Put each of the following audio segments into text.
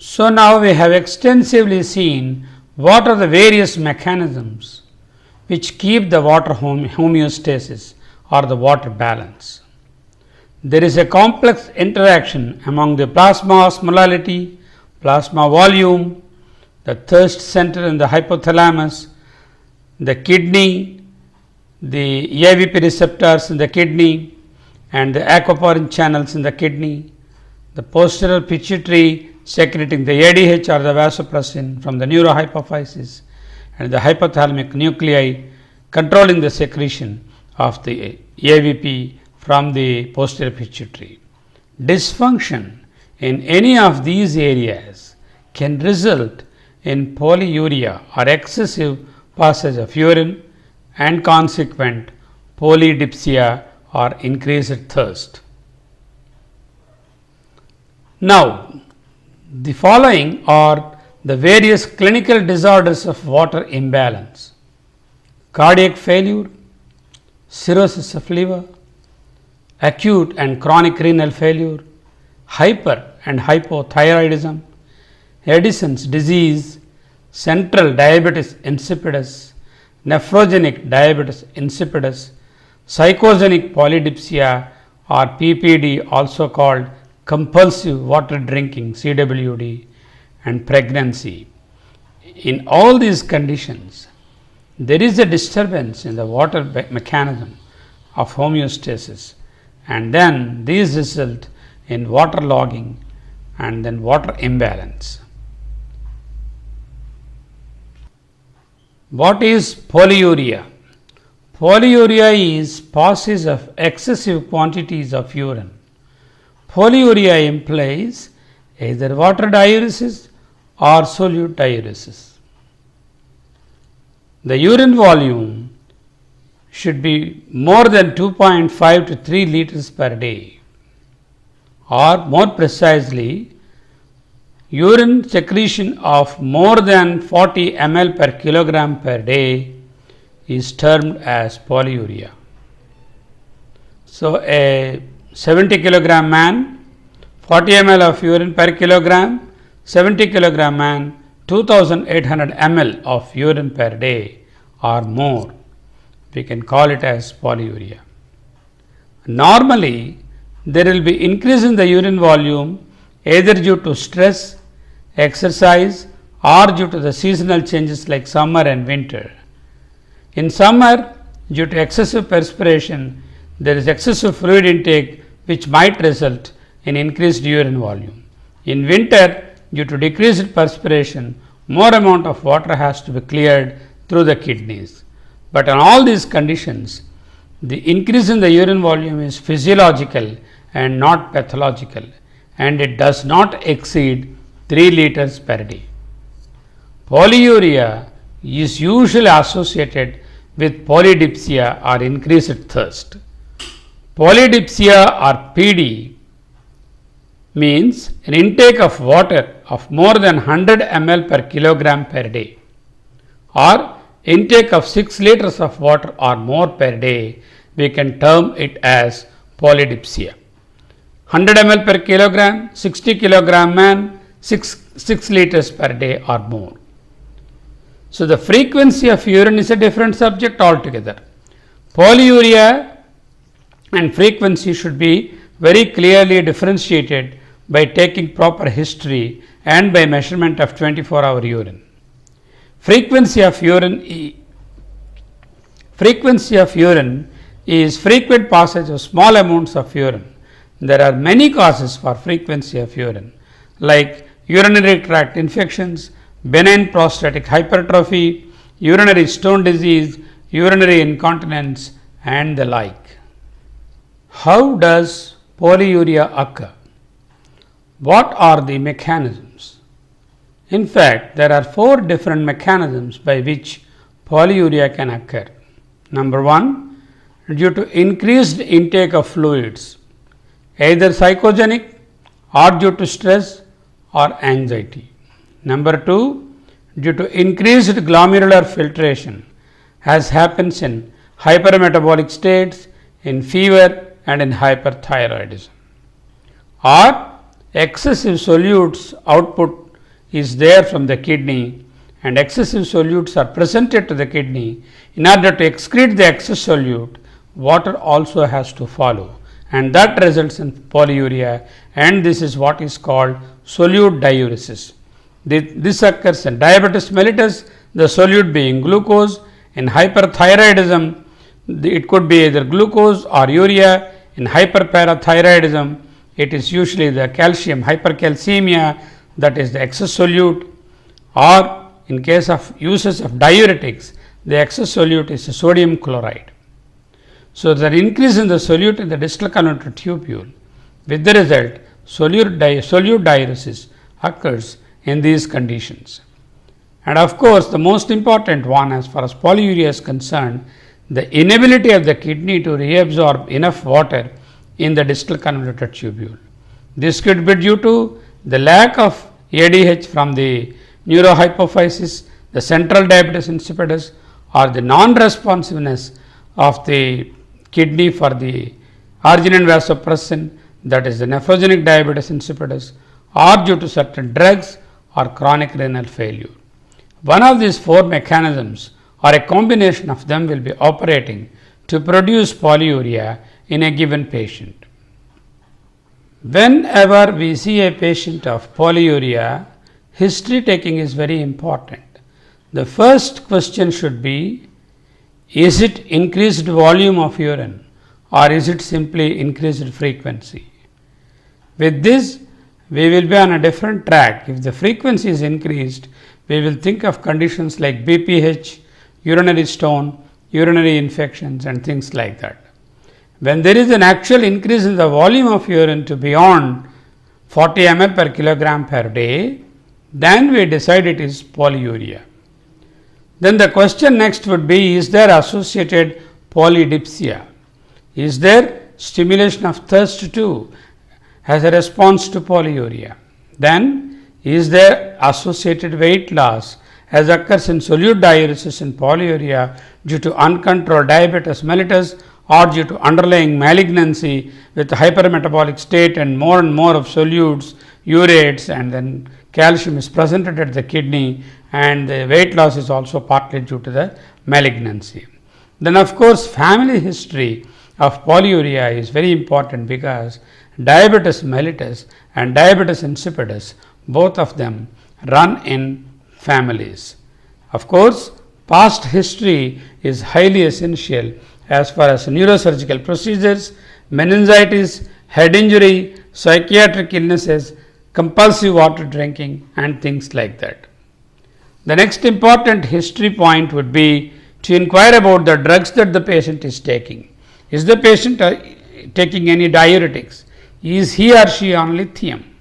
So now we have extensively seen what are the various mechanisms which keep the water homeostasis or the water balance. There is a complex interaction among the plasma osmolality, plasma volume, the thirst center in the hypothalamus, the kidney, the EIVP receptors in the kidney, and the aquaporin channels in the kidney, the posterior pituitary secreting the ADH or the vasopressin from the neurohypophysis, and the hypothalamic nuclei controlling the secretion of the EIVP from the posterior pituitary. Dysfunction in any of these areas can result in polyuria or excessive passage of urine and consequent polydipsia or increased thirst. Now, the following are the various clinical disorders of water imbalance: cardiac failure, cirrhosis of liver, acute and chronic renal failure, hyper and hypothyroidism, Addison's disease, central diabetes insipidus, nephrogenic diabetes insipidus, psychogenic polydipsia or PPD, also called compulsive water drinking CWD, and pregnancy. In all these conditions, there is a disturbance in the water mechanism of homeostasis, and then these result in water logging and then water imbalance. What is polyuria? Polyuria is passage of excessive quantities of urine. Polyuria implies either water diuresis or solute diuresis. The urine volume should be more than 2.5 to 3 liters per day, or more precisely, urine secretion of more than 40 ml per kilogram per day is termed as polyuria. So, a 70 kilogram man, 40 ml of urine per kilogram, 70 kilogram man, 2800 ml of urine per day or more. We can call it as polyuria. Normally, there will be increase in the urine volume either due to stress, exercise, or due to the seasonal changes like summer and winter. In summer, due to excessive perspiration, there is excessive fluid intake which might result in increased urine volume. In winter, due to decreased perspiration, more amount of water has to be cleared through the kidneys. But in all these conditions, the increase in the urine volume is physiological and not pathological, and it does not exceed 3 liters per day. Polyuria is usually associated with polydipsia or increased thirst. Polydipsia or PD means an intake of water of more than 100 ml per kilogram per day, or intake of 6 liters of water or more per day. We can term it as polydipsia. 100 ml per kilogram, 60 kilogram man, 6 liters per day or more. So, the frequency of urine is a different subject altogether. Polyuria and frequency should be very clearly differentiated by taking proper history and by measurement of 24-hour urine. Frequency of urine is frequent passage of small amounts of urine. There are many causes for frequency of urine, like urinary tract infections, benign prostatic hypertrophy, urinary stone disease, urinary incontinence, and the like. How does polyuria occur? What are the mechanisms? In fact, there are 4 different mechanisms by which polyuria can occur. Number 1, due to increased intake of fluids, either psychogenic or due to stress or anxiety. Number 2, due to increased glomerular filtration, as happens in hypermetabolic states, in fever and in hyperthyroidism, or excessive solutes output is there from the kidney and excessive solutes are presented to the kidney. In order to excrete the excess solute, water also has to follow, and that results in polyuria, and this is what is called solute diuresis. This occurs in diabetes mellitus, the solute being glucose. In hyperthyroidism, it could be either glucose or urea. In hyperparathyroidism, it is usually the calcium hypercalcemia, that is the excess solute, or in case of uses of diuretics, the excess solute is sodium chloride. So, the increase in the solute in the distal convoluted tubule, with the result solute diuresis occurs in these conditions. And of course, the most important one as far as polyuria is concerned, the inability of the kidney to reabsorb enough water in the distal convoluted tubule. This could be due to the lack of ADH from the neurohypophysis, the central diabetes insipidus, or the non-responsiveness of the kidney for the arginine vasopressin, that is the nephrogenic diabetes insipidus, or due to certain drugs or chronic renal failure. One of these four mechanisms or a combination of them will be operating to produce polyuria in a given patient. Whenever we see a patient of polyuria, history taking is very important. The first question should be, is it increased volume of urine or is it simply increased frequency? With this, we will be on a different track. If the frequency is increased, we will think of conditions like BPH, urinary stone, urinary infections and things like that. When there is an actual increase in the volume of urine to beyond 40 ml per kilogram per day, then we decide it is polyuria. Then the question next would be, is there associated polydipsia? Is there stimulation of thirst too as a response to polyuria? Then is there associated weight loss as occurs in solute diuresis in polyuria due to uncontrolled diabetes mellitus or due to underlying malignancy with hypermetabolic state and more of solutes, urates, and then calcium is presented at the kidney, and the weight loss is also partly due to the malignancy. Then of course, family history of polyuria is very important because diabetes mellitus and diabetes insipidus, both of them run in families. Of course, past history is highly essential as far as neurosurgical procedures, meningitis, head injury, psychiatric illnesses, compulsive water drinking and things like that. The next important history point would be to inquire about the drugs that the patient is taking. Is the patient taking any diuretics? Is he or she on lithium?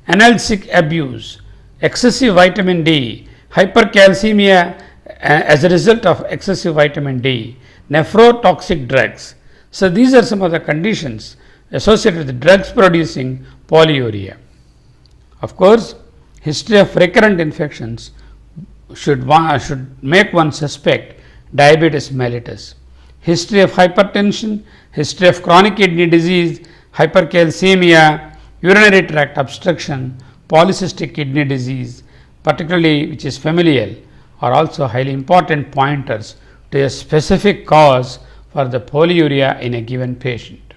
Analgesic abuse, excessive vitamin D, hypercalcemia as a result of excessive vitamin D, nephrotoxic drugs. So, these are some of the conditions associated with drugs producing polyuria. Of course, history of recurrent infections should make one suspect diabetes mellitus. History of hypertension, history of chronic kidney disease, hypercalcemia, urinary tract obstruction, polycystic kidney disease, particularly which is familial, are also highly important pointers to a specific cause for the polyuria in a given patient.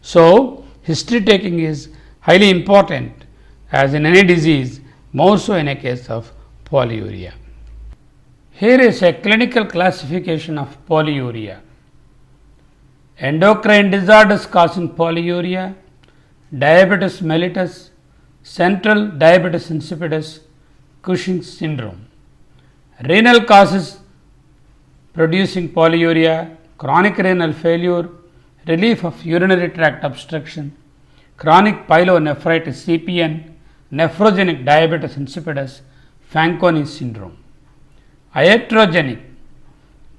So, history taking is highly important as in any disease, more so in a case of polyuria. Here is a clinical classification of polyuria. Endocrine disorders causing polyuria, diabetes mellitus, central diabetes insipidus, Cushing's syndrome. Renal causes producing polyuria, chronic renal failure, relief of urinary tract obstruction, chronic pyelonephritis CPN, nephrogenic diabetes insipidus, Fanconi syndrome. Iatrogenic,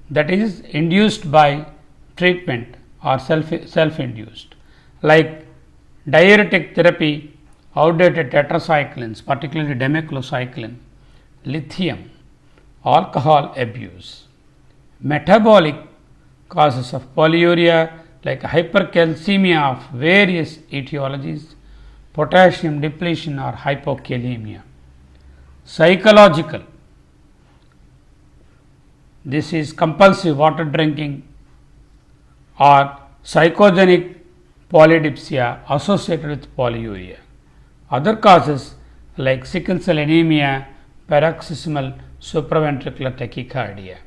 that is induced by treatment or self-induced, like diuretic therapy, outdated tetracyclines, particularly demeclocycline, lithium, alcohol abuse. Metabolic causes of polyuria like hypercalcemia of various etiologies, potassium depletion or hypokalemia. Psychological. This is compulsive water drinking or psychogenic polydipsia associated with polyuria. Other causes like sickle cell anemia, paroxysmal supraventricular tachycardia.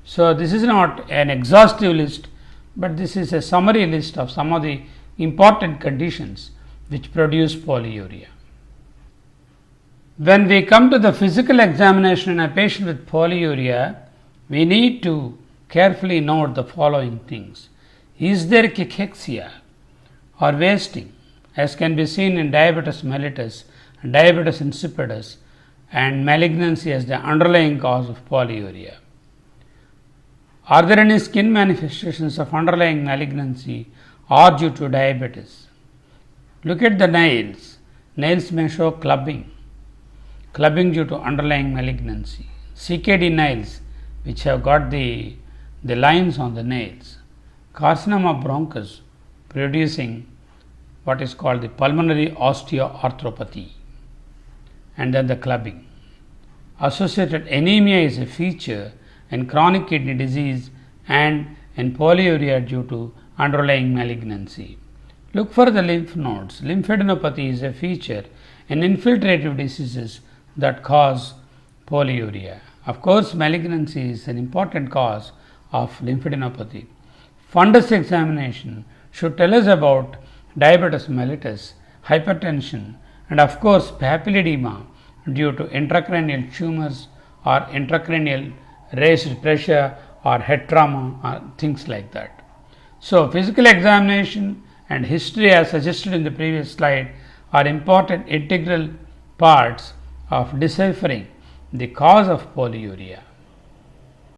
So, this is not an exhaustive list, but this is a summary list of some of the important conditions which produce polyuria. When we come to the physical examination in a patient with polyuria, we need to carefully note the following things. Is there cachexia or wasting, as can be seen in diabetes mellitus, diabetes insipidus, and malignancy as the underlying cause of polyuria? Are there any skin manifestations of underlying malignancy or due to diabetes? Look at the nails. Nails may show clubbing due to underlying malignancy. CKD nails, which have got the lines on the nails. Carcinoma bronchus producing what is called the pulmonary osteoarthropathy, and then the clubbing. Associated anemia is a feature in chronic kidney disease and in polyuria due to underlying malignancy. Look for the lymph nodes. Lymphadenopathy is a feature in infiltrative diseases that cause polyuria. Of course, malignancy is an important cause of lymphadenopathy. Fundus examination should tell us about diabetes mellitus, hypertension, and of course papilledema due to intracranial tumors or intracranial raised pressure or head trauma or things like that. So, physical examination and history as suggested in the previous slide are important integral parts of deciphering the cause of polyuria.